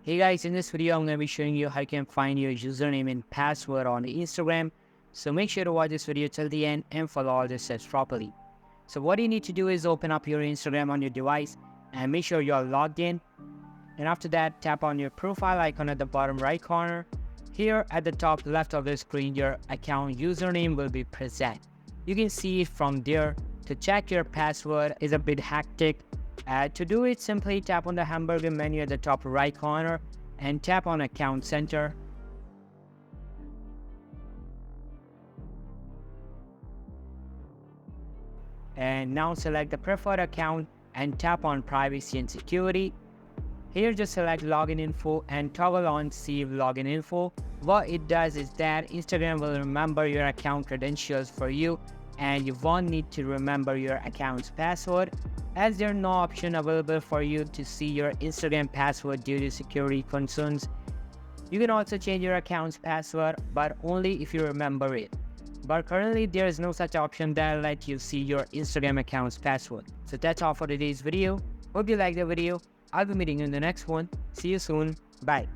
Hey guys, in this video I'm going to be showing you how you can find your username and password on Instagram. So make sure to watch this video till the end and follow all the steps properly. So what you need to do is open up your Instagram on your device and make sure you're logged in. And after that, tap on your profile icon at the bottom right corner. Here at the top left of the screen, your account username will be present. You can see it from there. To check your password is a bit hectic. To do it, simply tap on the hamburger menu at the top right corner and tap on Account Center. And now select the preferred account and tap on Privacy and Security. Here just select Login Info and toggle on Save Login Info. What it does is that Instagram will remember your account credentials for you and you won't need to remember your account's password, as there's no option available for you to see your Instagram password due to security concerns. You can also change your account's password, but only if you remember it. But currently there is no such option that lets you see your Instagram account's password. So that's all for today's video. Hope you liked the video. I'll be meeting you in the next one. See you soon. Bye.